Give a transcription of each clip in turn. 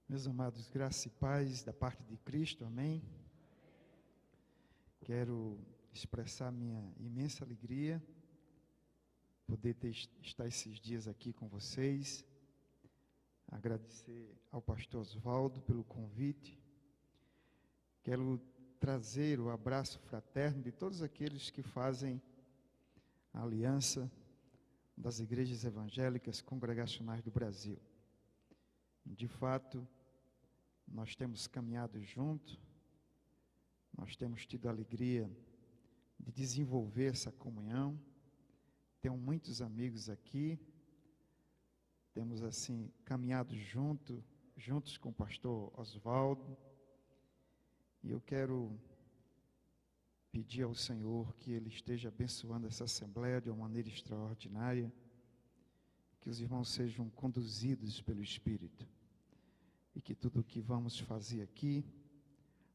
Meus amados, graça e paz da parte de Cristo, amém? Quero expressar minha imensa alegria poder estar esses dias aqui com vocês, agradecer ao pastor Osvaldo pelo convite. Quero trazer o abraço fraterno de todos aqueles que fazem a aliança das igrejas evangélicas congregacionais do Brasil. De fato, nós temos caminhado junto, nós temos tido a alegria de desenvolver essa comunhão. Tenho muitos amigos aqui, temos assim caminhado juntos com o pastor Osvaldo, e eu quero pedir ao Senhor que Ele esteja abençoando essa assembleia de uma maneira extraordinária, que os irmãos sejam conduzidos pelo Espírito, e que tudo o que vamos fazer aqui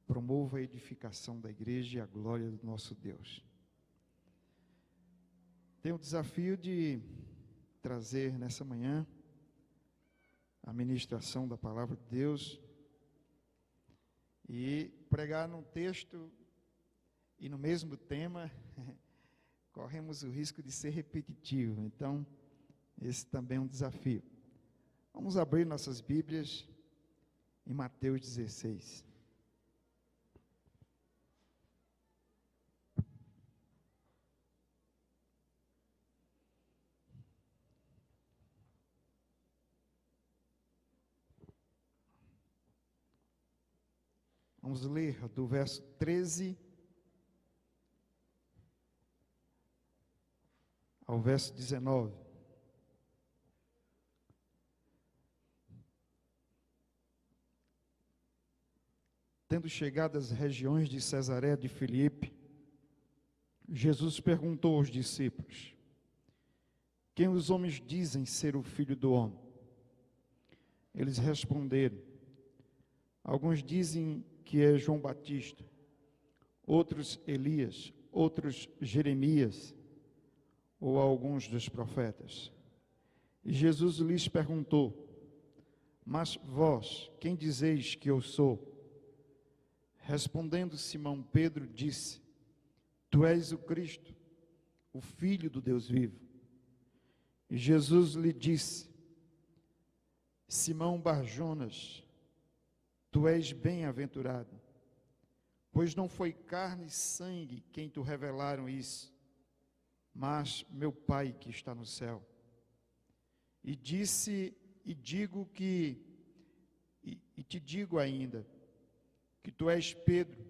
promova a edificação da igreja e a glória do nosso Deus. Tenho o desafio de trazer nessa manhã a ministração da palavra de Deus e pregar num texto e no mesmo tema. Corremos o risco de ser repetitivo, então esse também é um desafio. Vamos abrir nossas Bíblias em Mateus 16. Vamos ler do verso 13 ao verso 19. Tendo chegado às regiões de Cesareia de Filipe, Jesus perguntou aos discípulos: quem os homens dizem ser o Filho do Homem? Eles responderam: alguns dizem que é João Batista, outros Elias, outros Jeremias, ou alguns dos profetas. E Jesus lhes perguntou: mas vós, quem dizeis que eu sou? Respondendo Simão Pedro, disse: tu és o Cristo, o Filho do Deus vivo. E Jesus lhe disse: Simão Barjonas, tu és bem-aventurado, pois não foi carne e sangue quem te revelaram isso, mas meu Pai que está no céu. E disse, e te digo ainda, que tu és Pedro,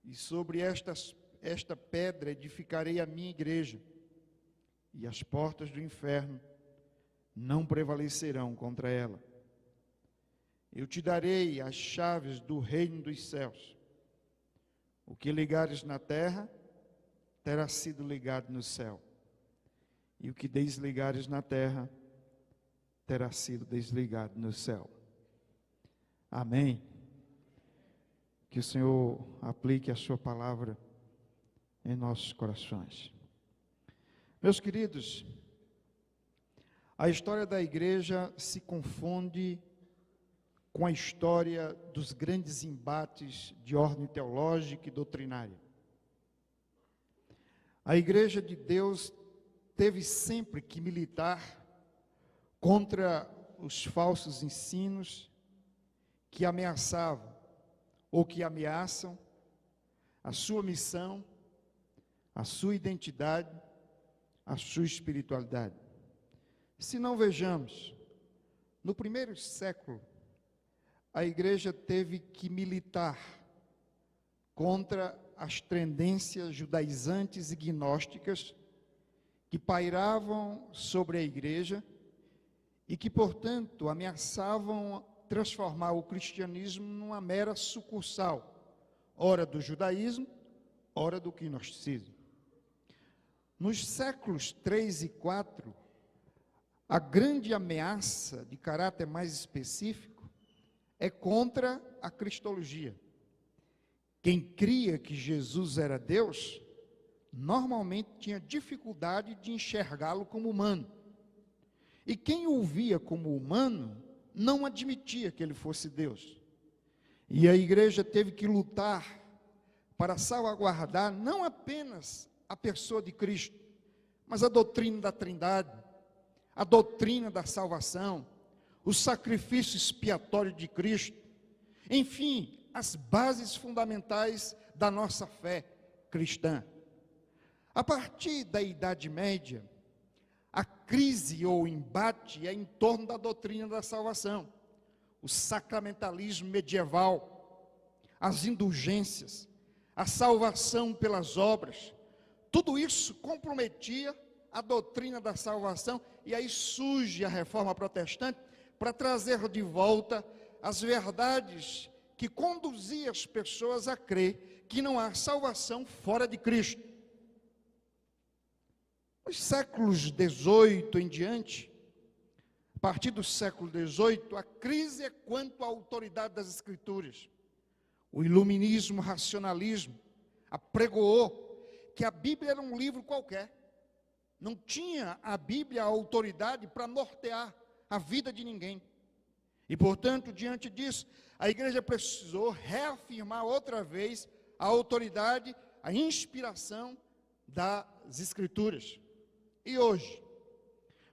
e sobre esta pedra edificarei a minha igreja, e as portas do inferno não prevalecerão contra ela. Eu te darei as chaves do reino dos céus. O que ligares na terra, terá sido ligado no céu, e o que desligares na terra, terá sido desligado no céu. Amém. Que o Senhor aplique a sua palavra em nossos corações. Meus queridos, a história da igreja se confunde com a história dos grandes embates de ordem teológica e doutrinária. A igreja de Deus teve sempre que militar contra os falsos ensinos que ameaçavam ou que ameaçam a sua missão, a sua identidade, a sua espiritualidade. Se não vejamos, no primeiro século, a igreja teve que militar contra as tendências judaizantes e gnósticas que pairavam sobre a igreja e que, portanto, ameaçavam transformar o cristianismo numa mera sucursal, ora do judaísmo, ora do gnosticismo. Nos séculos 3 e 4, a grande ameaça de caráter mais específico é contra a cristologia. Quem cria que Jesus era Deus, normalmente tinha dificuldade de enxergá-lo como humano. E quem o via como humano, não admitia que ele fosse Deus. E a igreja teve que lutar para salvaguardar não apenas a pessoa de Cristo, mas a doutrina da Trindade, a doutrina da salvação, o sacrifício expiatório de Cristo, enfim, as bases fundamentais da nossa fé cristã. A partir da Idade Média, a crise ou embate é em torno da doutrina da salvação, o sacramentalismo medieval, as indulgências, a salvação pelas obras, tudo isso comprometia a doutrina da salvação, e aí surge a Reforma Protestante para trazer de volta as verdades que conduziam as pessoas a crer que não há salvação fora de Cristo. Nos séculos XVIII em diante, a partir do século XVIII, a crise é quanto à autoridade das Escrituras. O iluminismo, o racionalismo, apregoou que a Bíblia era um livro qualquer. Não tinha a Bíblia a autoridade para nortear a vida de ninguém. E, portanto, diante disso, a igreja precisou reafirmar outra vez a autoridade, a inspiração das Escrituras. E hoje,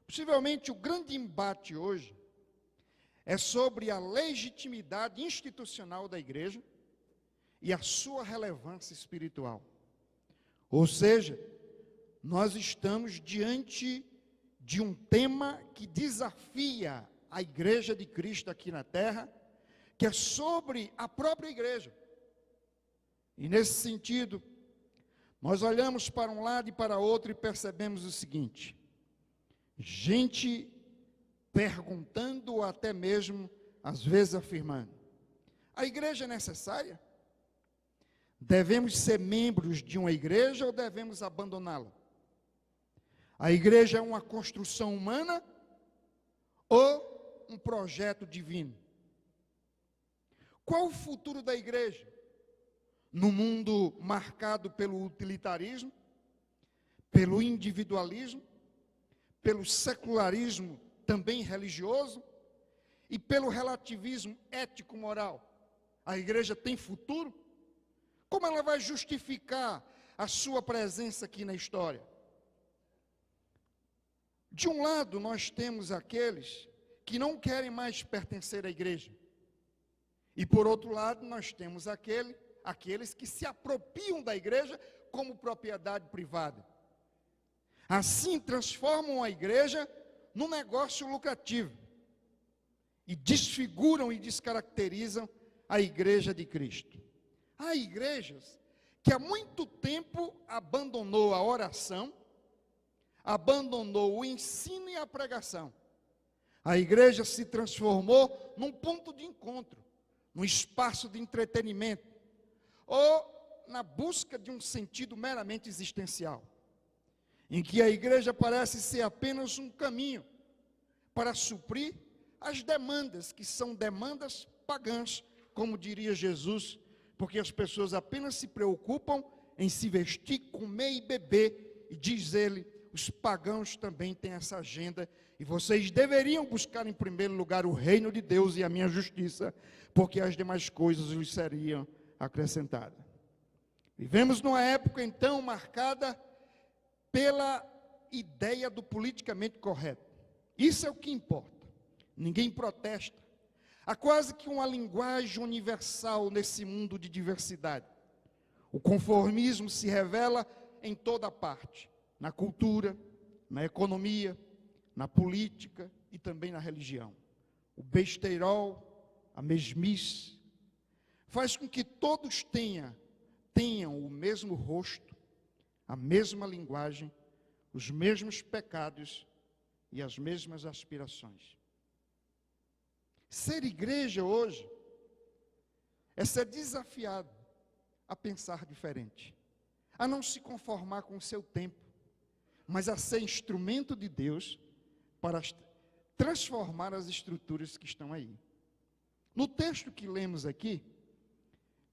possivelmente o grande embate hoje é sobre a legitimidade institucional da igreja e a sua relevância espiritual. Ou seja, nós estamos diante de um tema que desafia a igreja de Cristo aqui na terra, que é sobre a própria igreja. E nesse sentido, nós olhamos para um lado e para outro e percebemos o seguinte: gente perguntando ou até mesmo, às vezes afirmando: a igreja é necessária? Devemos ser membros de uma igreja ou devemos abandoná-la? A igreja é uma construção humana ou um projeto divino? Qual o futuro da igreja? No mundo marcado pelo utilitarismo, pelo individualismo, pelo secularismo também religioso e pelo relativismo ético-moral. A igreja tem futuro? Como ela vai justificar a sua presença aqui na história? De um lado, nós temos aqueles que não querem mais pertencer à igreja. E por outro lado, nós temos aqueles que se apropriam da igreja como propriedade privada. Assim, transformam a igreja num negócio lucrativo e desfiguram e descaracterizam a igreja de Cristo. Há igrejas que há muito tempo abandonou a oração, abandonou o ensino e a pregação. A igreja se transformou num ponto de encontro, num espaço de entretenimento, ou na busca de um sentido meramente existencial, em que a igreja parece ser apenas um caminho para suprir as demandas, que são demandas pagãs, como diria Jesus, porque as pessoas apenas se preocupam em se vestir, comer e beber, e diz ele, os pagãos também têm essa agenda, e vocês deveriam buscar em primeiro lugar o reino de Deus e a minha justiça, porque as demais coisas lhes seriam acrescentadas. Vivemos numa época então marcada pela ideia do politicamente correto. Isso é o que importa. Ninguém protesta. Há quase que uma linguagem universal nesse mundo de diversidade. O conformismo se revela em toda parte, na cultura, na economia, na política e também na religião. O besteirol, a mesmice, faz com que todos tenham o mesmo rosto, a mesma linguagem, os mesmos pecados e as mesmas aspirações. Ser igreja hoje é ser desafiado a pensar diferente, a não se conformar com o seu tempo, mas a ser instrumento de Deus para transformar as estruturas que estão aí. No texto que lemos aqui,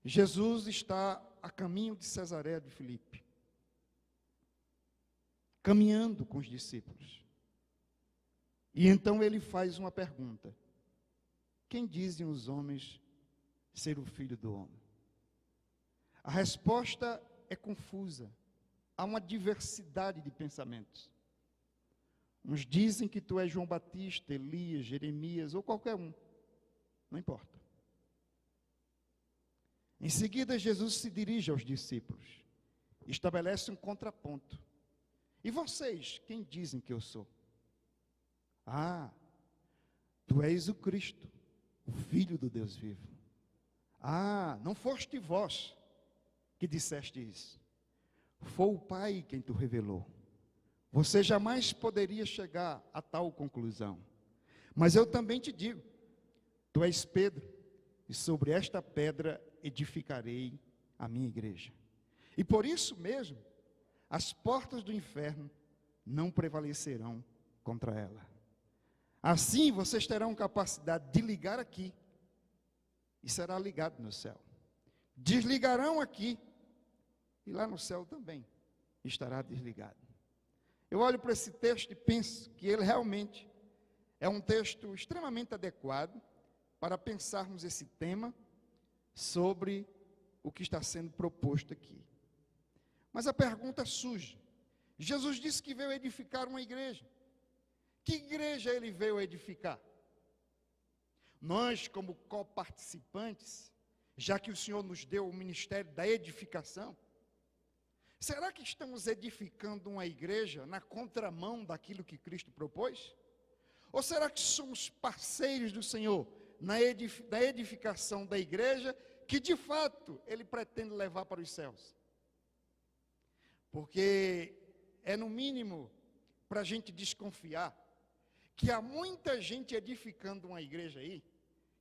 Jesus está a caminho de Cesareia de Filipe, caminhando com os discípulos. E então ele faz uma pergunta: quem dizem os homens ser o Filho do Homem? A resposta é confusa. Há uma diversidade de pensamentos. Uns dizem que tu és João Batista, Elias, Jeremias ou qualquer um. Não importa. Em seguida, Jesus se dirige aos discípulos. Estabelece um contraponto. E vocês, quem dizem que eu sou? Ah, tu és o Cristo, o Filho do Deus vivo. Ah, não foste vós que disseste isso. Foi o Pai quem tu revelou. Você jamais poderia chegar a tal conclusão. Mas eu também te digo, tu és Pedro, e sobre esta pedra edificarei a minha igreja. E por isso mesmo, as portas do inferno não prevalecerão contra ela. Assim vocês terão capacidade de ligar aqui, e será ligado no céu. Desligarão aqui, e lá no céu também estará desligado. Eu olho para esse texto e penso que ele realmente é um texto extremamente adequado para pensarmos esse tema sobre o que está sendo proposto aqui. Mas a pergunta surge. Jesus disse que veio edificar uma igreja. Que igreja ele veio edificar? Nós, como coparticipantes, já que o Senhor nos deu o ministério da edificação, será que estamos edificando uma igreja na contramão daquilo que Cristo propôs? Ou será que somos parceiros do Senhor na edificação da igreja que de fato Ele pretende levar para os céus? Porque é no mínimo para a gente desconfiar que há muita gente edificando uma igreja aí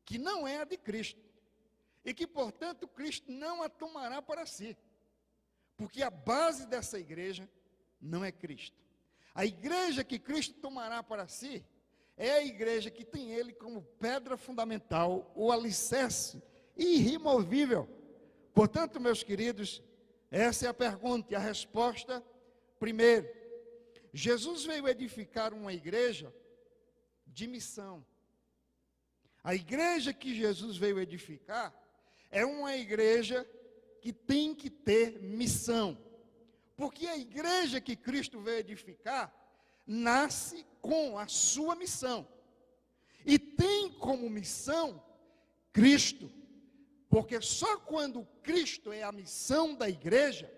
que não é a de Cristo e que portanto Cristo não a tomará para si. Porque a base dessa igreja não é Cristo. A igreja que Cristo tomará para si é a igreja que tem Ele como pedra fundamental, o alicerce irremovível. Portanto, meus queridos, essa é a pergunta e a resposta. Primeiro, Jesus veio edificar uma igreja de missão. A igreja que Jesus veio edificar é uma igreja que tem que ter missão, porque a igreja que Cristo veio edificar, nasce com a sua missão, e tem como missão Cristo, porque só quando Cristo é a missão da igreja,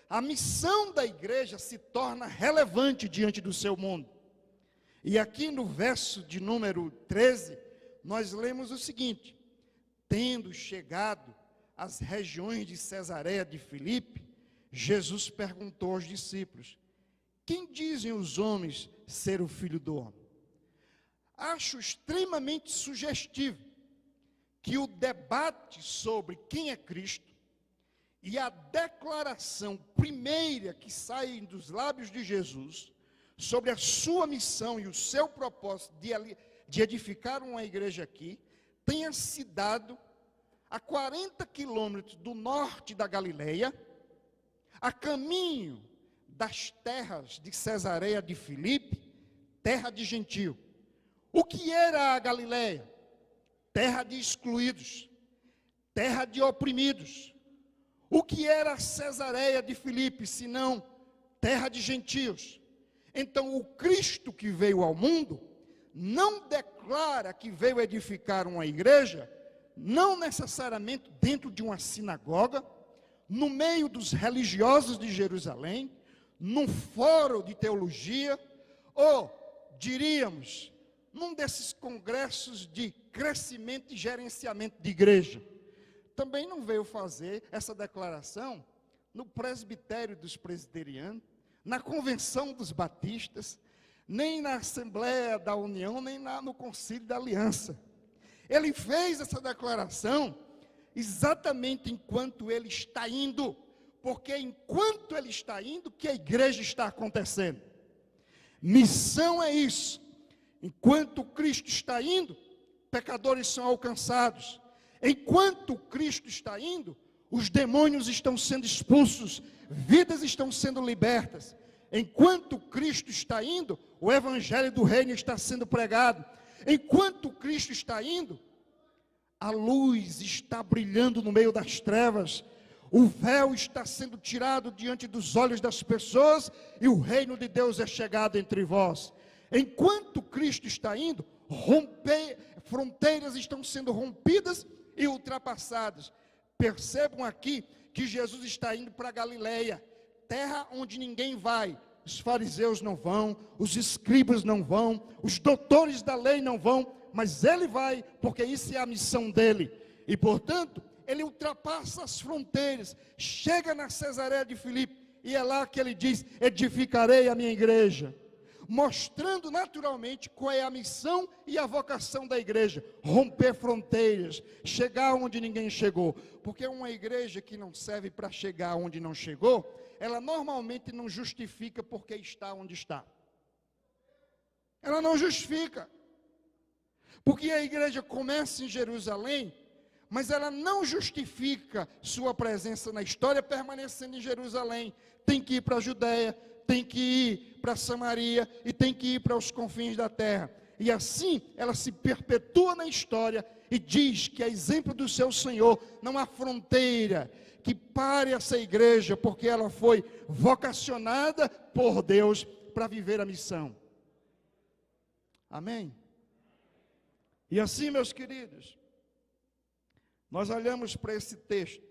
a missão da igreja se torna relevante diante do seu mundo. E aqui no verso de número 13, nós lemos o seguinte: tendo chegado às regiões de Cesareia de Filipe, Jesus perguntou aos discípulos: quem dizem os homens ser o Filho do Homem? Acho extremamente sugestivo que o debate sobre quem é Cristo e a declaração primeira que sai dos lábios de Jesus sobre a sua missão e o seu propósito de edificar uma igreja aqui, tenha se dado a 40 quilômetros do norte da Galileia, a caminho das terras de Cesareia de Filipe, terra de gentio. O que era a Galileia? Terra de excluídos, terra de oprimidos. O que era Cesareia de Filipe, senão terra de gentios? Então, o Cristo que veio ao mundo não declara que veio edificar uma igreja, não necessariamente dentro de uma sinagoga, no meio dos religiosos de Jerusalém, num fórum de teologia, ou, diríamos, num desses congressos de crescimento e gerenciamento de igreja. Também não veio fazer essa declaração no presbitério dos presbiterianos, na convenção dos batistas, nem na Assembleia da União, nem no Concílio da Aliança. Ele fez essa declaração exatamente enquanto ele está indo, porque enquanto ele está indo que a igreja está acontecendo. Missão é isso. Enquanto Cristo está indo, pecadores são alcançados. Enquanto Cristo está indo, os demônios estão sendo expulsos, vidas estão sendo libertas. Enquanto Cristo está indo, o evangelho do reino está sendo pregado. Enquanto Cristo está indo, A luz está brilhando no meio das trevas. O véu está sendo tirado diante dos olhos das pessoas e o reino de Deus é chegado entre vós. Enquanto Cristo está indo, fronteiras estão sendo rompidas e ultrapassadas. Percebam aqui que Jesus está indo para Galileia, terra onde ninguém vai. Os fariseus não vão, os escribas não vão, os doutores da lei não vão, mas ele vai, porque isso é a missão dele. E portanto, ele ultrapassa as fronteiras, chega na Cesareia de Filipe, e é lá que ele diz: edificarei a minha igreja, mostrando naturalmente qual é a missão e a vocação da igreja: romper fronteiras, chegar onde ninguém chegou. Porque uma igreja que não serve para chegar onde não chegou, ela normalmente não justifica porque está onde está. Ela não justifica, porque a igreja começa em Jerusalém, mas ela não justifica sua presença na história permanecendo em Jerusalém. Tem que ir para a Judéia, tem que ir para Samaria e tem que ir para os confins da terra. E assim ela se perpetua na história e diz que, a exemplo do seu Senhor, não há fronteira que pare essa igreja, porque ela foi vocacionada por Deus para viver a missão. Amém? E assim, meus queridos, nós olhamos para esse texto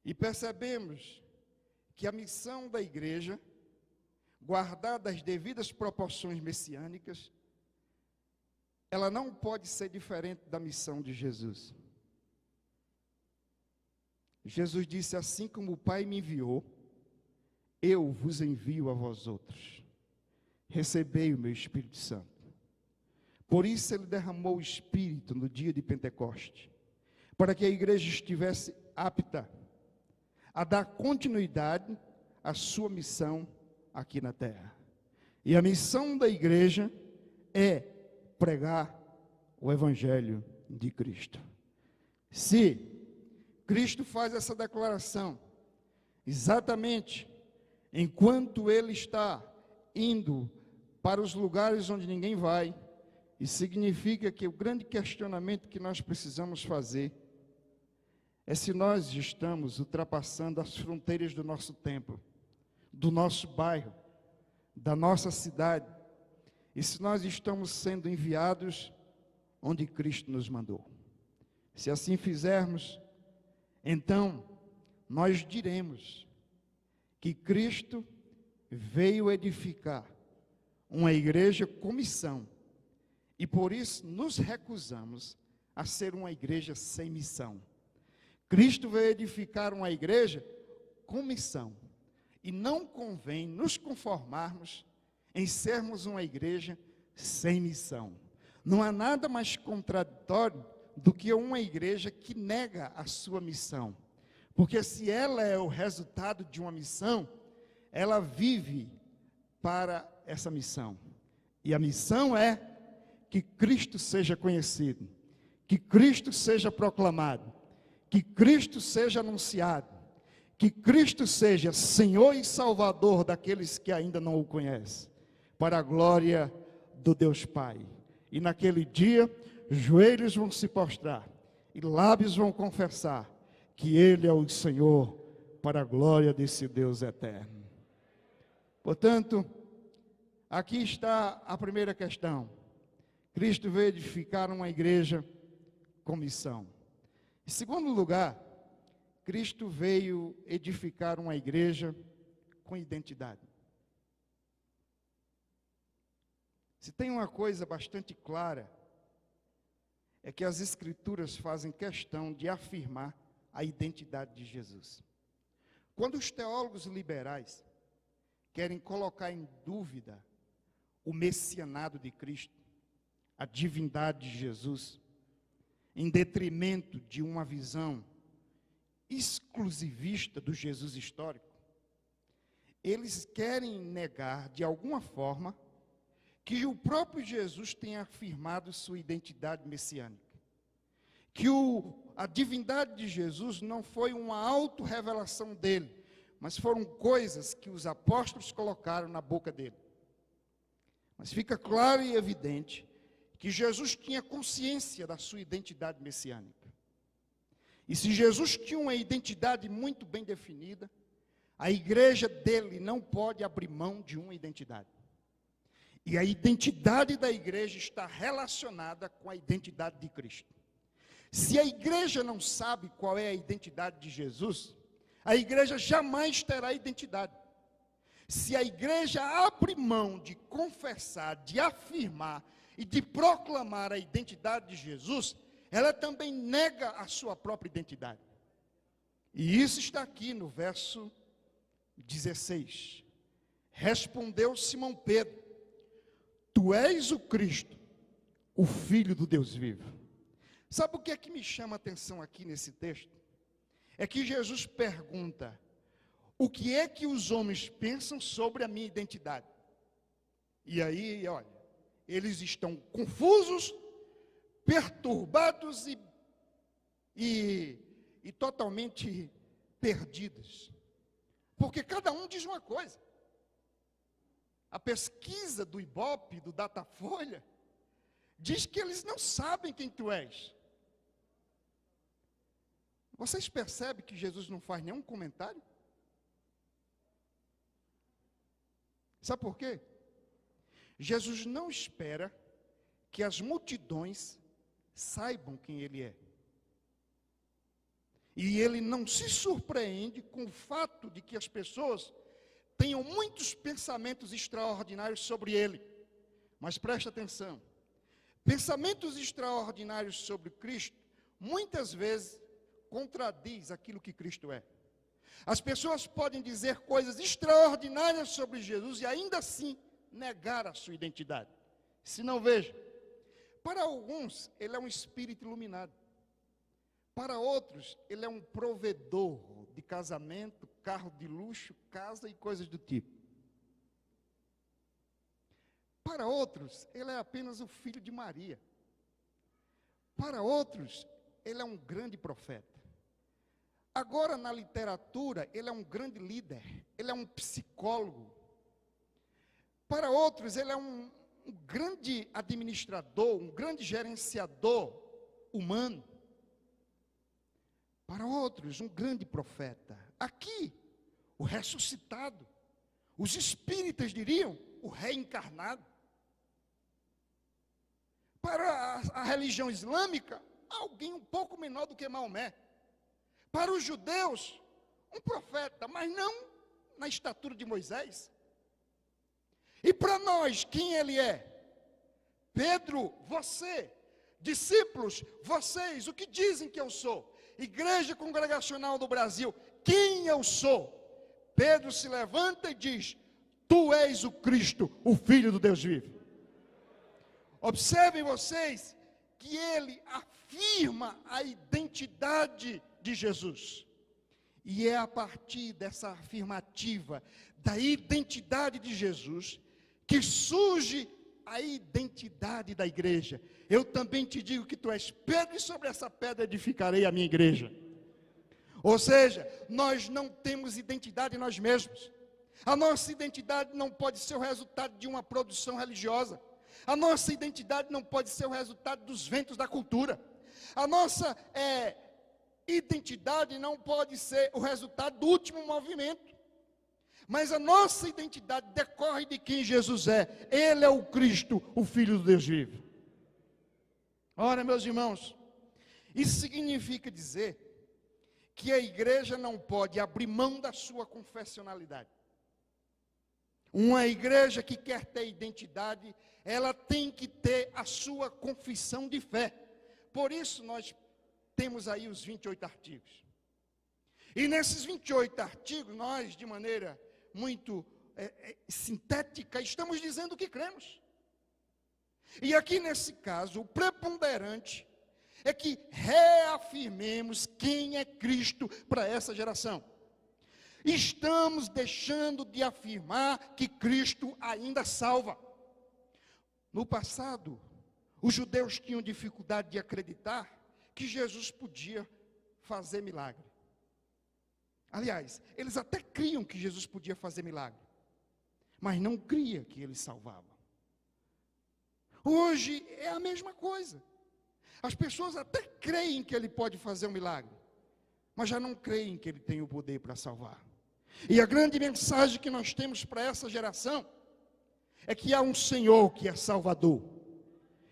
e percebemos que a missão da igreja, guardada as devidas proporções messiânicas, ela não pode ser diferente da missão de Jesus. Jesus disse: assim como o Pai me enviou, eu vos envio a vós outros. Recebei o meu Espírito Santo. Por isso ele derramou o Espírito no dia de Pentecoste, para que a igreja estivesse apta a dar continuidade à sua missão aqui na terra. E a missão da igreja é pregar o Evangelho de Cristo. Se Cristo faz essa declaração, exatamente enquanto ele está indo para os lugares onde ninguém vai, e significa que o grande questionamento que nós precisamos fazer é se nós estamos ultrapassando as fronteiras do nosso templo, do nosso bairro, da nossa cidade, e se nós estamos sendo enviados onde Cristo nos mandou. Se assim fizermos, então nós diremos que Cristo veio edificar uma igreja com missão, e por isso nos recusamos a ser uma igreja sem missão. Cristo veio edificar uma igreja com missão, e não convém nos conformarmos em sermos uma igreja sem missão. Não há nada mais contraditório do que uma igreja que nega a sua missão, porque se ela é o resultado de uma missão, ela vive para essa missão, e a missão é que Cristo seja conhecido, que Cristo seja proclamado, que Cristo seja anunciado, que Cristo seja Senhor e Salvador daqueles que ainda não o conhecem, para a glória do Deus Pai. E naquele dia, joelhos vão se prostrar e lábios vão confessar que Ele é o Senhor, para a glória desse Deus eterno. Portanto, aqui está a primeira questão. Cristo veio edificar uma igreja com missão. Em segundo lugar, Cristo veio edificar uma igreja com identidade. Se tem uma coisa bastante clara, é que as Escrituras fazem questão de afirmar a identidade de Jesus. Quando os teólogos liberais querem colocar em dúvida o messianado de Cristo, a divindade de Jesus, em detrimento de uma visão exclusivista do Jesus histórico, eles querem negar, de alguma forma, que o próprio Jesus tenha afirmado sua identidade messiânica, que a divindade de Jesus não foi uma auto-revelação dele, mas foram coisas que os apóstolos colocaram na boca dele. Mas fica claro e evidente que Jesus tinha consciência da sua identidade messiânica. E se Jesus tinha uma identidade muito bem definida, a igreja dele não pode abrir mão de uma identidade. E a identidade da igreja está relacionada com a identidade de Cristo. Se a igreja não sabe qual é a identidade de Jesus, a igreja jamais terá identidade. Se a igreja abre mão de confessar, de afirmar e de proclamar a identidade de Jesus, ela também nega a sua própria identidade. E isso está aqui no verso 16. Respondeu Simão Pedro: Tu és o Cristo, o Filho do Deus vivo. Sabe o que é que me chama a atenção aqui nesse texto? É que Jesus pergunta: o que é que os homens pensam sobre a minha identidade? E aí, olha, eles estão confusos, perturbados e totalmente perdidos. Porque cada um diz uma coisa. A pesquisa do Ibope, do Datafolha, diz que eles não sabem quem tu és. Vocês percebem que Jesus não faz nenhum comentário? Sabe por quê? Jesus não espera que as multidões saibam quem ele é. E ele não se surpreende com o fato de que as pessoas tenham muitos pensamentos extraordinários sobre ele. Mas preste atenção. Pensamentos extraordinários sobre Cristo, muitas vezes, contradiz aquilo que Cristo é. As pessoas podem dizer coisas extraordinárias sobre Jesus e ainda assim negar a sua identidade. Se não, veja, para alguns ele é um espírito iluminado. Para outros ele é um provedor de casamento, carro de luxo, casa e coisas do tipo. Para outros ele é apenas o filho de Maria. Para outros ele é um grande profeta. Agora, na literatura, ele é um grande líder, ele é um psicólogo. Para outros, ele é um grande administrador, um grande gerenciador humano. Para outros, um grande profeta. Aqui, o ressuscitado. Os espíritas diriam, o reencarnado. Para a religião islâmica, alguém um pouco menor do que Maomé. Para os judeus, um profeta, mas não na estatura de Moisés. E para nós, quem ele é? Pedro, você, discípulos, vocês, o que dizem que eu sou? Igreja Congregacional do Brasil, quem eu sou? Pedro se levanta e diz: Tu és o Cristo, o Filho do Deus vivo. Observem vocês que ele afirma a identidade de Jesus. E é a partir dessa afirmativa da identidade de Jesus que surge a identidade da igreja. Eu também te digo que tu és Pedro e sobre essa pedra edificarei a minha igreja. Ou seja, nós não temos identidade em nós mesmos. A nossa identidade não pode ser o resultado de uma produção religiosa. A nossa identidade não pode ser o resultado dos ventos da cultura. A nossa identidade não pode ser o resultado do último movimento. Mas a nossa identidade decorre de quem Jesus é. Ele é o Cristo, o Filho do Deus vivo. Ora, meus irmãos, isso significa dizer que a igreja não pode abrir mão da sua confessionalidade. Uma igreja que quer ter identidade, ela tem que ter a sua confissão de fé. Por isso nós temos aí os 28 artigos. E nesses 28 artigos, nós, de maneira muito sintética, estamos dizendo o que cremos. E aqui nesse caso, o preponderante é que reafirmemos quem é Cristo para essa geração. Estamos deixando de afirmar que Cristo ainda salva. No passado, os judeus tinham dificuldade de acreditar que Jesus podia fazer milagre. Aliás, eles até criam que Jesus podia fazer milagre, mas não cria que ele salvava. Hoje é a mesma coisa. As pessoas até creem que Ele pode fazer um milagre, mas já não creem que Ele tem o poder para salvar. E a grande mensagem que nós temos para essa geração é que há um Senhor que é Salvador,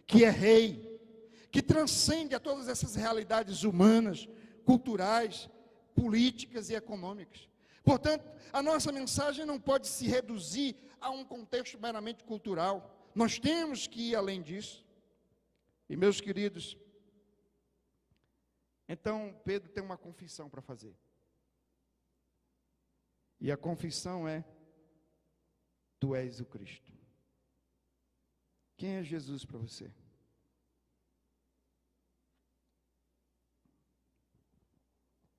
que é Rei, que transcende a todas essas realidades humanas, culturais, políticas e econômicas. Portanto, a nossa mensagem não pode se reduzir a um contexto meramente cultural. Nós temos que ir além disso. E meus queridos, então Pedro tem uma confissão para fazer. E a confissão é: Tu és o Cristo. Quem é Jesus para você?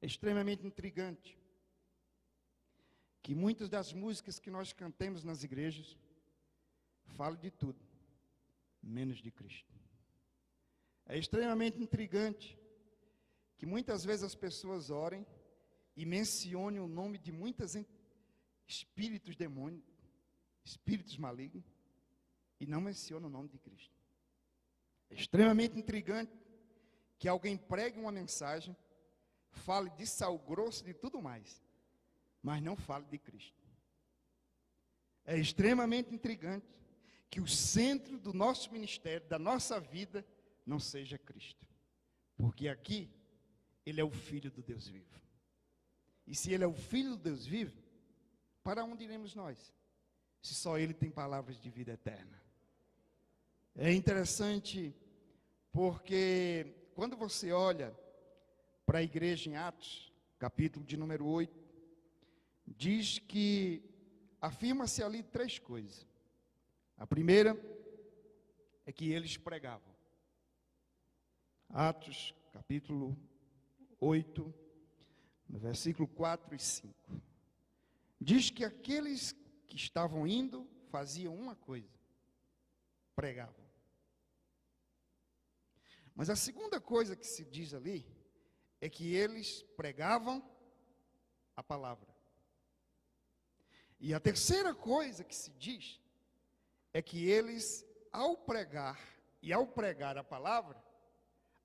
É extremamente intrigante que muitas das músicas que nós cantemos nas igrejas falam de tudo, menos de Cristo. É extremamente intrigante que muitas vezes as pessoas orem e mencionem o nome de muitos espíritos demônios, espíritos malignos, e não mencionam o nome de Cristo. É extremamente intrigante que alguém pregue uma mensagem, fale de sal grosso e de tudo mais, mas não fale de Cristo. É extremamente intrigante que o centro do nosso ministério, da nossa vida, não seja Cristo. Porque aqui, Ele é o Filho do Deus vivo. E se Ele é o Filho do Deus vivo, para onde iremos nós? Se só Ele tem palavras de vida eterna. É interessante porque quando você olha para a igreja em Atos, capítulo de número 8, diz que afirma-se ali 3 coisas. A primeira é que eles pregavam. Atos, capítulo 8, no versículo 4 e 5. Diz que aqueles que estavam indo faziam uma coisa: pregavam. Mas a segunda coisa que se diz ali é que eles pregavam a palavra. E a terceira coisa que se diz é que eles, ao pregar e ao pregar a palavra,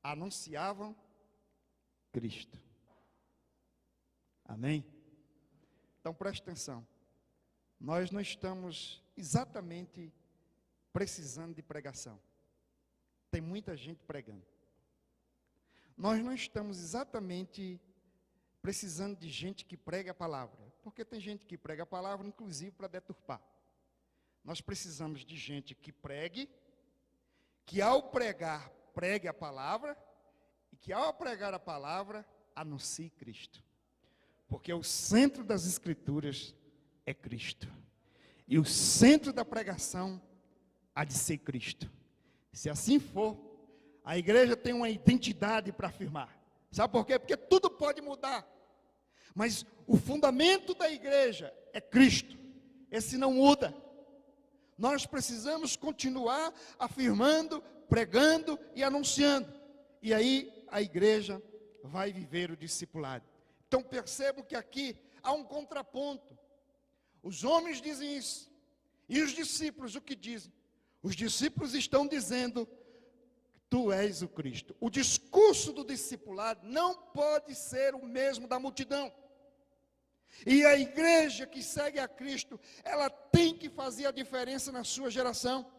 anunciavam Cristo. Amém? Então preste atenção. Nós não estamos exatamente precisando de pregação. Tem muita gente pregando. Nós não estamos exatamente precisando de gente que prega a palavra, porque tem gente que prega a palavra, inclusive para deturpar. Nós precisamos de gente que pregue, que ao pregar, pregue a palavra, e que ao pregar a palavra, anuncie Cristo. Porque o centro das Escrituras é Cristo. E o centro da pregação há de ser Cristo. Se assim for, a igreja tem uma identidade para afirmar. Sabe por quê? Porque tudo pode mudar. Mas o fundamento da igreja é Cristo. Esse não muda. Nós precisamos continuar afirmando, pregando e anunciando. E aí a igreja vai viver o discipulado. Então percebam que aqui há um contraponto. Os homens dizem isso. E os discípulos o que dizem? Os discípulos estão dizendo: Tu és o Cristo. O discurso do discipulado não pode ser o mesmo da multidão. E a igreja que segue a Cristo, ela tem que fazer a diferença na sua geração.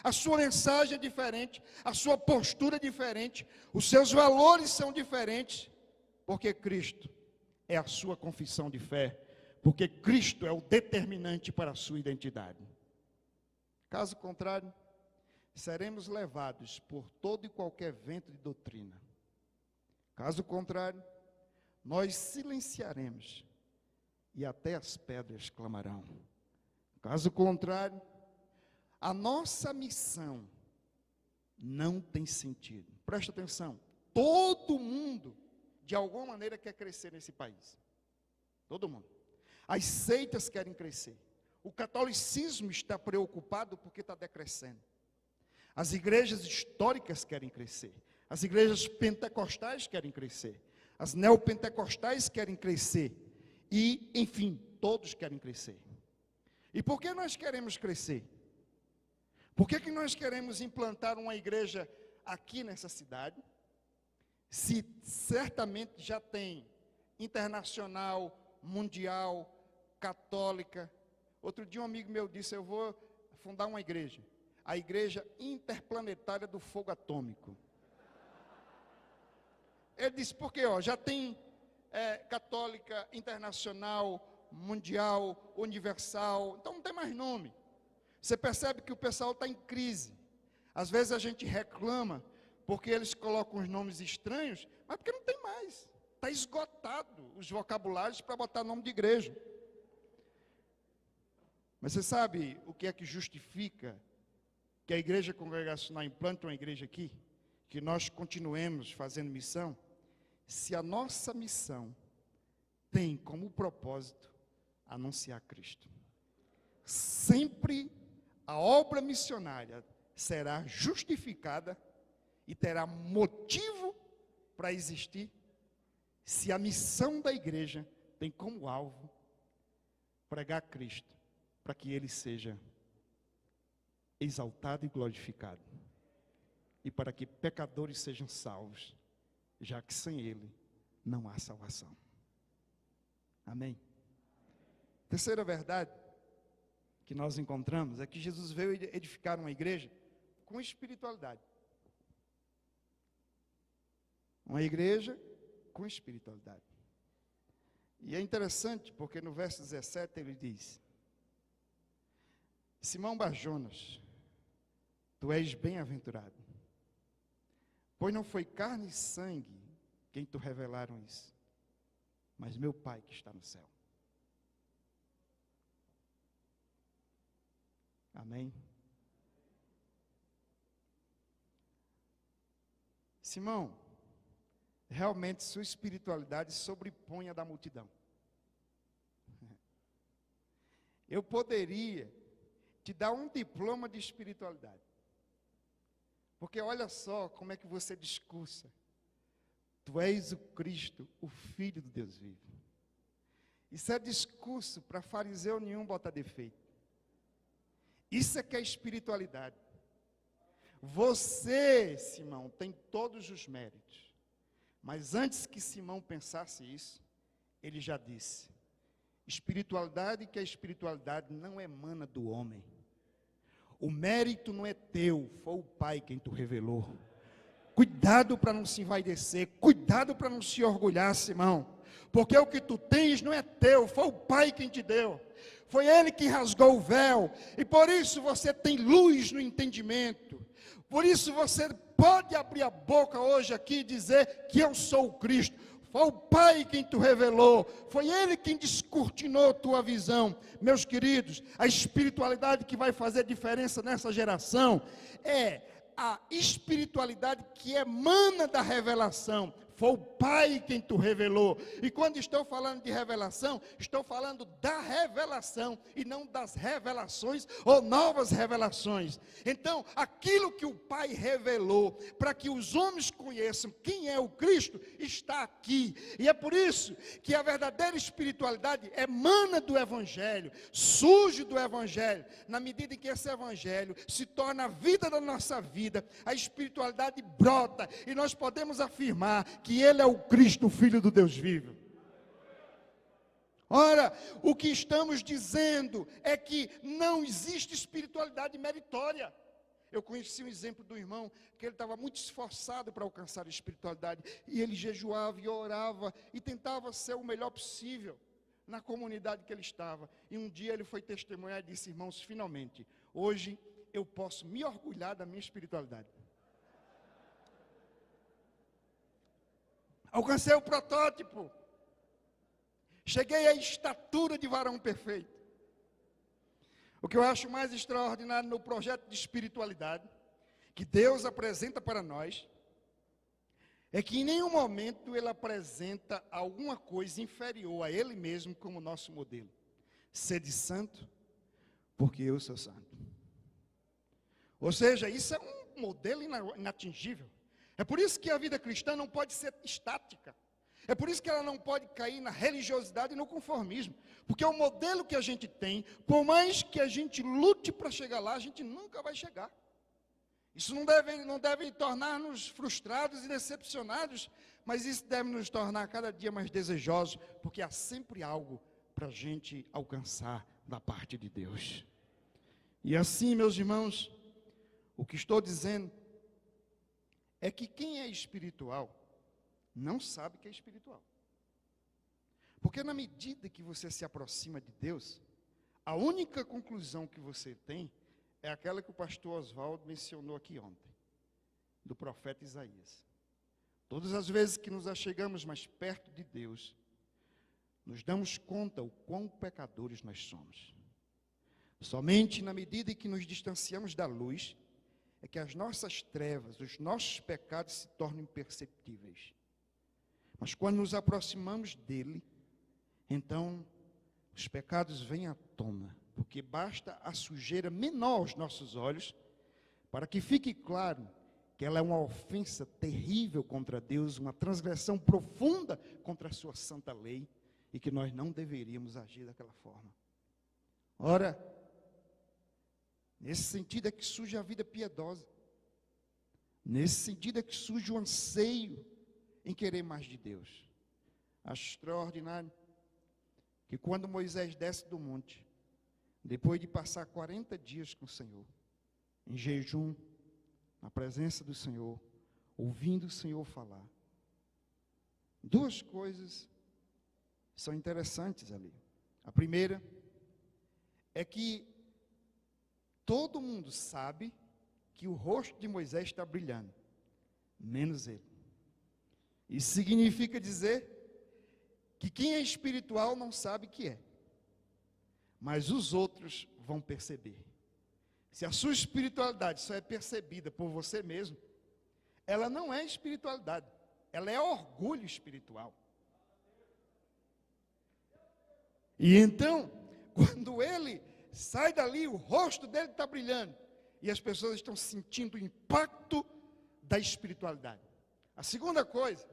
A sua mensagem é diferente, a sua postura é diferente, os seus valores são diferentes, porque Cristo é a sua confissão de fé, porque Cristo é o determinante para a sua identidade. Caso contrário, seremos levados por todo e qualquer vento de doutrina. Caso contrário, nós silenciaremos e até as pedras clamarão. Caso contrário, a nossa missão não tem sentido. Presta atenção, todo mundo, de alguma maneira, quer crescer nesse país. Todo mundo. As seitas querem crescer. O catolicismo está preocupado porque está decrescendo. As igrejas históricas querem crescer. As igrejas pentecostais querem crescer. As neopentecostais querem crescer. E, enfim, todos querem crescer. E por que nós queremos crescer? Por que nós queremos implantar uma igreja aqui nessa cidade, se certamente já tem internacional, mundial, católica? Outro dia um amigo meu disse: eu vou fundar uma igreja, a Igreja Interplanetária do Fogo Atômico. Ele disse: porque já tem católica, internacional, mundial, universal, então não tem mais nome. Você percebe que o pessoal está em crise. Às vezes a gente reclama porque eles colocam os nomes estranhos, mas porque não tem mais. Está esgotado os vocabulários para botar nome de igreja. Mas você sabe o que é que justifica que a igreja congregacional implante uma igreja aqui? Que nós continuemos fazendo missão? Se a nossa missão tem como propósito anunciar Cristo. Sempre a obra missionária será justificada e terá motivo para existir se a missão da igreja tem como alvo pregar Cristo, para que Ele seja exaltado e glorificado, e para que pecadores sejam salvos, já que sem Ele não há salvação. Amém? Terceira verdade que nós encontramos é que Jesus veio edificar uma igreja com espiritualidade. Uma igreja com espiritualidade. E é interessante porque no verso 17 ele diz: Simão Barjonas, tu és bem-aventurado, pois não foi carne e sangue quem te revelaram isso, mas meu Pai que está no céu. Amém? Simão, realmente sua espiritualidade sobrepõe a da multidão. Eu poderia te dar um diploma de espiritualidade, porque olha só como é que você discursa: tu és o Cristo, o Filho do Deus vivo. Isso é discurso para fariseu nenhum botar defeito. Isso é que é espiritualidade. Você, Simão, tem todos os méritos. Mas antes que Simão pensasse isso, ele já disse: espiritualidade, que a espiritualidade não emana do homem. O mérito não é teu, foi o Pai quem te revelou. Cuidado para não se envaidecer, cuidado para não se orgulhar, Simão, porque o que tu tens não é teu, foi o Pai quem te deu. Foi Ele que rasgou o véu, e por isso você tem luz no entendimento. Por isso você pode abrir a boca hoje aqui e dizer que eu sou o Cristo. Foi o Pai quem te revelou, foi Ele quem descortinou tua visão. Meus queridos, a espiritualidade que vai fazer diferença nessa geração é a espiritualidade que emana da revelação. Foi o Pai quem te revelou. E quando estou falando de revelação, estou falando da revelação e não das revelações ou novas revelações. Então, aquilo que o Pai revelou para que os homens conheçam quem é o Cristo, está aqui. E é por isso que a verdadeira espiritualidade emana do Evangelho, surge do Evangelho. Na medida em que esse Evangelho se torna a vida da nossa vida, a espiritualidade brota e nós podemos afirmar que Ele é o Cristo, o Filho do Deus vivo. Ora, o que estamos dizendo é que não existe espiritualidade meritória. Eu conheci um exemplo do irmão, que ele estava muito esforçado para alcançar a espiritualidade, e ele jejuava e orava, e tentava ser o melhor possível na comunidade que ele estava. E um dia ele foi testemunhar e disse: irmãos, finalmente, hoje eu posso me orgulhar da minha espiritualidade. Alcancei o protótipo. Cheguei à estatura de varão perfeito. O que eu acho mais extraordinário no projeto de espiritualidade que Deus apresenta para nós é que em nenhum momento Ele apresenta alguma coisa inferior a Ele mesmo como nosso modelo. Sede santo, porque eu sou santo. Ou seja, isso é um modelo inatingível. É por isso que a vida cristã não pode ser estática. É por isso que ela não pode cair na religiosidade e no conformismo. Porque o modelo que a gente tem, por mais que a gente lute para chegar lá, a gente nunca vai chegar. Isso não deve tornar-nos frustrados e decepcionados, mas isso deve nos tornar cada dia mais desejosos, porque há sempre algo para a gente alcançar da parte de Deus. E assim, meus irmãos, o que estou dizendo é que quem é espiritual não sabe que é espiritual. Porque na medida que você se aproxima de Deus, a única conclusão que você tem é aquela que o pastor Oswaldo mencionou aqui ontem, do profeta Isaías. Todas as vezes que nos achegamos mais perto de Deus, nos damos conta o quão pecadores nós somos. Somente na medida em que nos distanciamos da luz, é que as nossas trevas, os nossos pecados se tornam imperceptíveis. Mas quando nos aproximamos dele, então os pecados vêm à tona, porque basta a sujeira menor aos nossos olhos, para que fique claro que ela é uma ofensa terrível contra Deus, uma transgressão profunda contra a sua santa lei, e que nós não deveríamos agir daquela forma. Ora, nesse sentido é que surge a vida piedosa, nesse sentido é que surge o anseio em querer mais de Deus. Acho extraordinário que quando Moisés desce do monte, depois de passar 40 dias com o Senhor, em jejum, na presença do Senhor, ouvindo o Senhor falar, duas coisas são interessantes ali. A primeira é que todo mundo sabe que o rosto de Moisés está brilhando, menos ele. Isso significa dizer que quem é espiritual não sabe que é, mas os outros vão perceber. Se a sua espiritualidade só é percebida por você mesmo, ela não é espiritualidade, ela é orgulho espiritual. E então, quando ele sai dali, o rosto dele está brilhando, e as pessoas estão sentindo o impacto da espiritualidade. A segunda coisa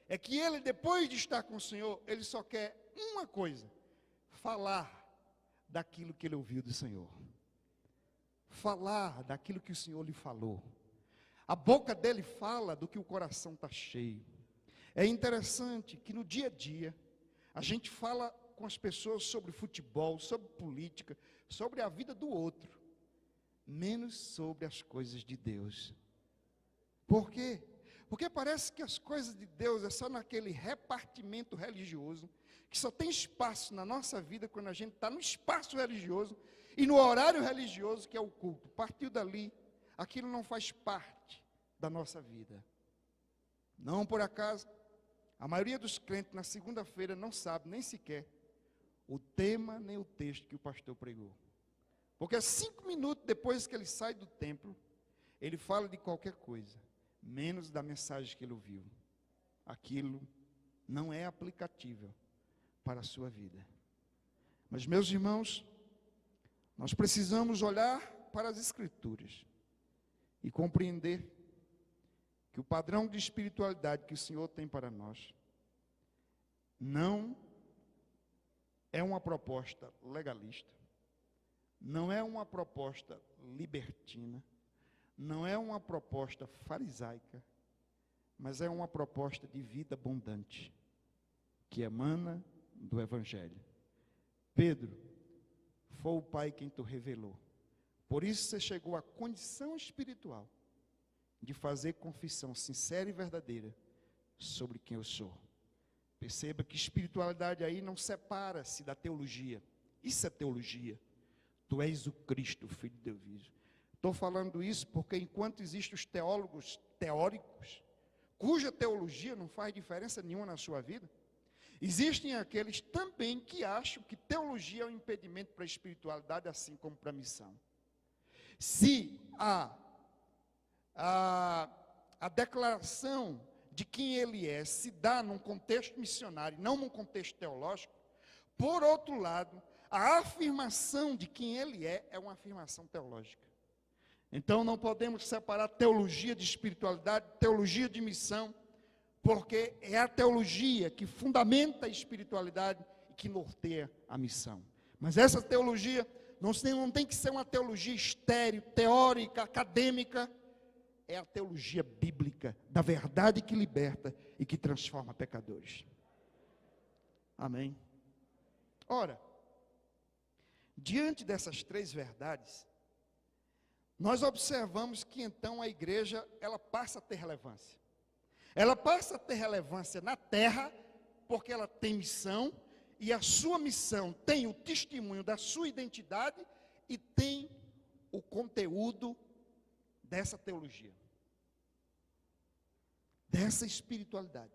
é que ele, depois de estar com o Senhor, ele só quer uma coisa: falar daquilo que ele ouviu do Senhor. Falar daquilo que o Senhor lhe falou. A boca dele fala do que o coração está cheio. É interessante que no dia a dia, a gente fala com as pessoas sobre futebol, sobre política, sobre a vida do outro, menos sobre as coisas de Deus. Por quê? Porque parece que as coisas de Deus é só naquele repartimento religioso, que só tem espaço na nossa vida quando a gente está no espaço religioso e no horário religioso, que é o culto. Partiu dali, aquilo não faz parte da nossa vida. Não por acaso, a maioria dos crentes na segunda-feira não sabe nem sequer o tema nem o texto que o pastor pregou. Porque 5 minutos depois que ele sai do templo, ele fala de qualquer coisa, menos da mensagem que ele ouviu. Aquilo não é aplicável para a sua vida. Mas, meus irmãos, nós precisamos olhar para as Escrituras e compreender que o padrão de espiritualidade que o Senhor tem para nós não é uma proposta legalista, não é uma proposta libertina, não é uma proposta farisaica, mas é uma proposta de vida abundante, que emana do Evangelho. Pedro, foi o Pai quem te revelou. Por isso você chegou à condição espiritual de fazer confissão sincera e verdadeira sobre quem eu sou. Perceba que espiritualidade aí não separa-se da teologia. Isso é teologia. Tu és o Cristo, o Filho de Deus vivo. Estou falando isso porque enquanto existem os teólogos teóricos, cuja teologia não faz diferença nenhuma na sua vida, existem aqueles também que acham que teologia é um impedimento para a espiritualidade, assim como para a missão. Se a declaração de quem ele é se dá num contexto missionário, não num contexto teológico, por outro lado, a afirmação de quem ele é uma afirmação teológica. Então não podemos separar teologia de espiritualidade, teologia de missão, porque é a teologia que fundamenta a espiritualidade e que norteia a missão. Mas essa teologia não tem que ser uma teologia estéril, teórica, acadêmica. É a teologia bíblica, da verdade que liberta e que transforma pecadores. Amém? Ora, diante dessas três verdades, nós observamos que então a igreja, ela passa a ter relevância. Ela passa a ter relevância na terra, porque ela tem missão, e a sua missão tem o testemunho da sua identidade e tem o conteúdo dessa teologia, dessa espiritualidade.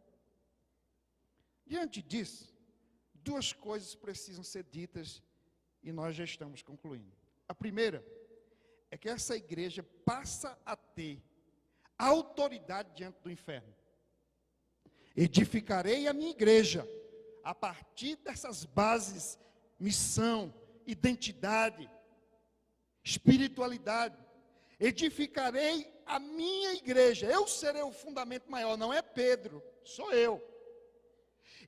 Diante disso, duas coisas precisam ser ditas e nós já estamos concluindo. A primeira é que essa igreja passa a ter autoridade diante do inferno. Edificarei a minha igreja a partir dessas bases: missão, identidade, espiritualidade. Edificarei a minha igreja. Eu serei o fundamento maior, não é Pedro, sou eu.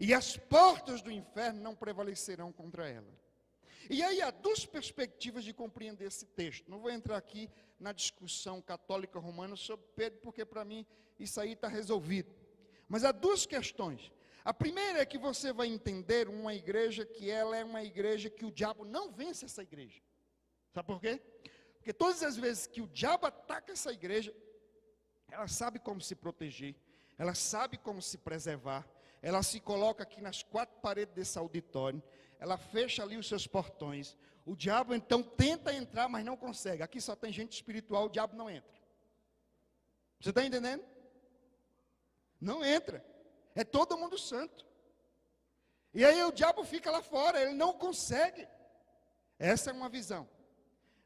E as portas do inferno não prevalecerão contra ela. E aí há duas perspectivas de compreender esse texto. Não vou entrar aqui na discussão católica romana sobre Pedro, porque para mim isso aí está resolvido. Mas há duas questões. A primeira é que você vai entender uma igreja que ela é uma igreja que o diabo não vence essa igreja. Sabe por quê? Porque todas as vezes que o diabo ataca essa igreja, ela sabe como se proteger, ela sabe como se preservar, ela se coloca aqui nas quatro paredes desse auditório, ela fecha ali os seus portões. O diabo então tenta entrar, mas não consegue. Aqui só tem gente espiritual, o diabo não entra. Você está entendendo? Não entra. É todo mundo santo. E aí o diabo fica lá fora, ele não consegue. Essa é uma visão.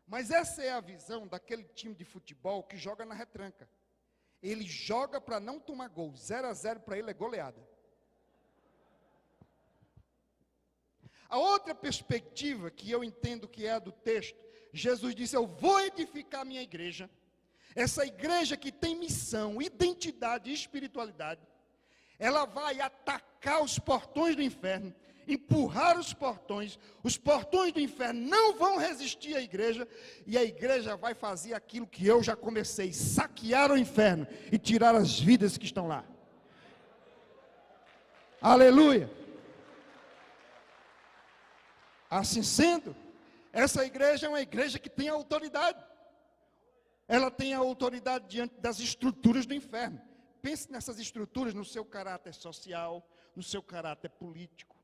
Mas essa é a visão daquele time de futebol que joga na retranca. Ele joga para não tomar gol. 0-0 para ele é goleada. A outra perspectiva que eu entendo que é a do texto, Jesus disse: eu vou edificar a minha igreja. Essa igreja que tem missão, identidade e espiritualidade, ela vai atacar os portões do inferno, empurrar os portões do inferno não vão resistir à igreja, e a igreja vai fazer aquilo que eu já comecei: saquear o inferno e tirar as vidas que estão lá. Aleluia! Assim sendo, essa igreja é uma igreja que tem autoridade. Ela tem a autoridade diante das estruturas do inferno. Pense nessas estruturas no seu caráter social, no seu caráter político.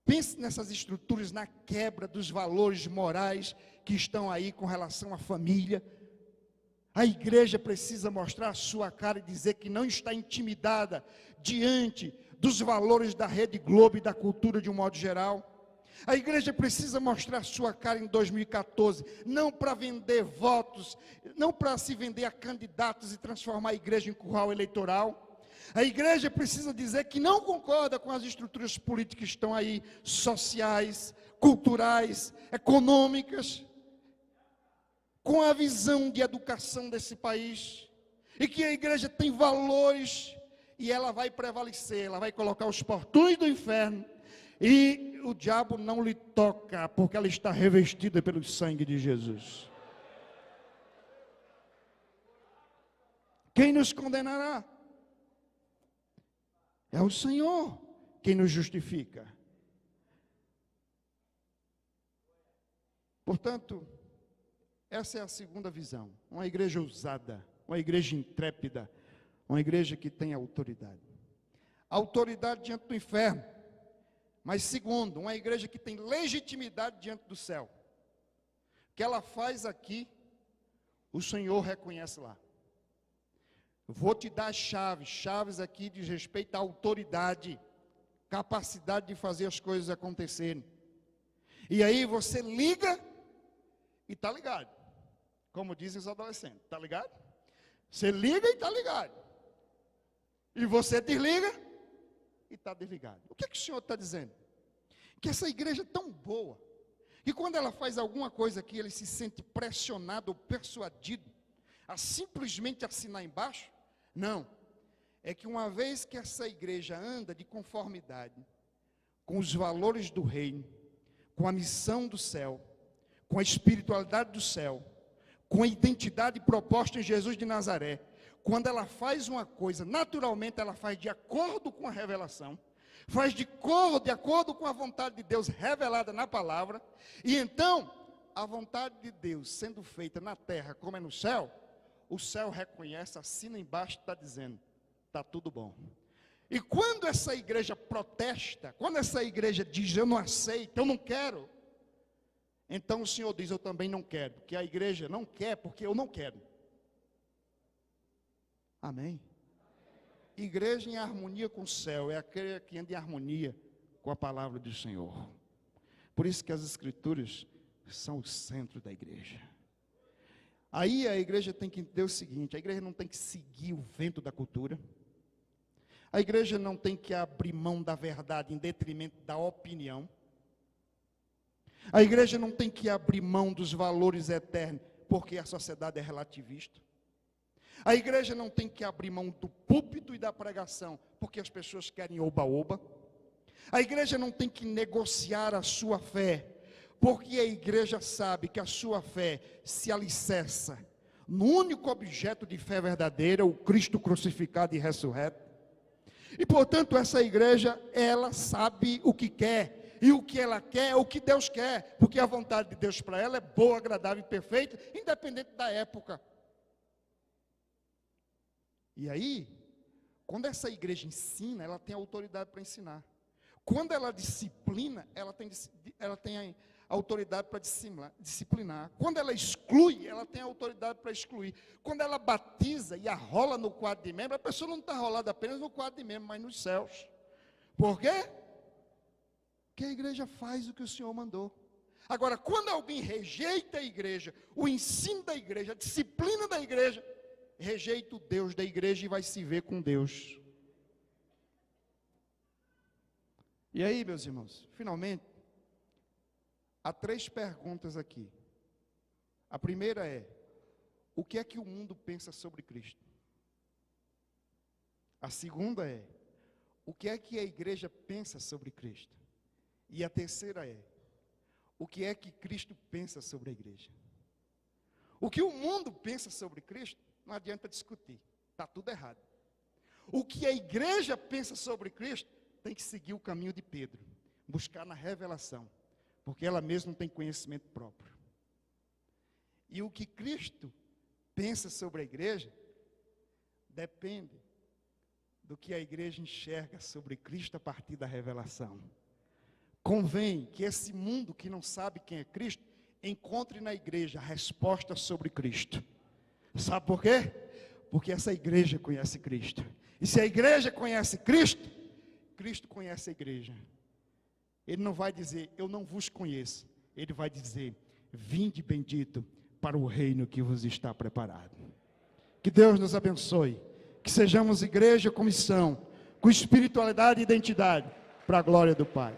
Pense nessas estruturas na quebra dos valores morais que estão aí com relação à família. A igreja precisa mostrar a sua cara e dizer que não está intimidada diante dos valores da Rede Globo e da cultura de um modo geral. A igreja precisa mostrar a sua cara em 2014, não para vender votos, não para se vender a candidatos e transformar a igreja em curral eleitoral. A igreja precisa dizer que não concorda com as estruturas políticas que estão aí, sociais, culturais, econômicas, com a visão de educação desse país, e que a igreja tem valores, e ela vai prevalecer, ela vai colocar os portões do inferno, e o diabo não lhe toca, porque ela está revestida pelo sangue de Jesus. Quem nos condenará? É o Senhor quem nos justifica. Portanto, essa é a segunda visão. Uma igreja ousada, uma igreja intrépida, uma igreja que tem autoridade. Autoridade diante do inferno. Mas segundo, uma igreja que tem legitimidade diante do céu. O que ela faz aqui, o Senhor reconhece lá. Eu vou te dar chaves aqui diz respeito à autoridade, capacidade de fazer as coisas acontecerem. E aí você liga e está ligado. Como dizem os adolescentes, está ligado? Você liga e está ligado. E você desliga e está desligado. O que o Senhor está dizendo? Que essa igreja é tão boa, que quando ela faz alguma coisa aqui, ele se sente pressionado ou persuadido a simplesmente assinar embaixo. Não, é que uma vez que essa igreja anda de conformidade com os valores do reino, com a missão do céu, com a espiritualidade do céu, com a identidade proposta em Jesus de Nazaré, quando ela faz uma coisa, naturalmente ela faz de acordo com a revelação, faz de acordo com a vontade de Deus revelada na palavra, e então, a vontade de Deus sendo feita na terra como é no céu, o céu reconhece, assina embaixo, está dizendo, está tudo bom. E quando essa igreja protesta, quando essa igreja diz, eu não aceito, eu não quero, então o Senhor diz, eu também não quero, porque a igreja não quer, porque eu não quero. Amém? Igreja em harmonia com o céu, é aquele que anda em harmonia com a palavra do Senhor. Por isso que as escrituras são o centro da igreja. Aí a igreja tem que entender o seguinte, a igreja não tem que seguir o vento da cultura, a igreja não tem que abrir mão da verdade em detrimento da opinião. A igreja não tem que abrir mão dos valores eternos, porque a sociedade é relativista. A igreja não tem que abrir mão do púlpito e da pregação, porque as pessoas querem oba-oba. A igreja não tem que negociar a sua fé, porque a igreja sabe que a sua fé se alicerça no único objeto de fé verdadeira, o Cristo crucificado e ressurreto. E portanto essa igreja, ela sabe o que quer, e o que ela quer é o que Deus quer, porque a vontade de Deus para ela é boa, agradável e perfeita, independente da época. E aí, quando essa igreja ensina, ela tem autoridade para ensinar. Quando ela disciplina, ela tem a autoridade para disciplinar. Quando ela exclui, ela tem a autoridade para excluir. Quando ela batiza e arrola no quadro de membro, a pessoa não está arrolada apenas no quadro de membro, mas nos céus. Por quê? Porque a igreja faz o que o Senhor mandou. Agora, quando alguém rejeita a igreja, o ensino da igreja, a disciplina da igreja, rejeita o Deus da igreja e vai se ver com Deus. E aí, meus irmãos, finalmente, há 3 perguntas aqui. A primeira é, o que é que o mundo pensa sobre Cristo? A segunda é, o que é que a igreja pensa sobre Cristo? E a terceira é, o que é que Cristo pensa sobre a igreja? O que o mundo pensa sobre Cristo, não adianta discutir, está tudo errado. O que a igreja pensa sobre Cristo, tem que seguir o caminho de Pedro, buscar na revelação, porque ela mesma não tem conhecimento próprio. E o que Cristo pensa sobre a igreja, depende do que a igreja enxerga sobre Cristo a partir da revelação. Convém que esse mundo que não sabe quem é Cristo, encontre na igreja a resposta sobre Cristo. Sabe por quê? Porque essa igreja conhece Cristo. E se a igreja conhece Cristo, Cristo conhece a igreja. Ele não vai dizer, eu não vos conheço. Ele vai dizer, vinde bendito para o reino que vos está preparado. Que Deus nos abençoe. Que sejamos igreja com missão, com espiritualidade e identidade, para a glória do Pai.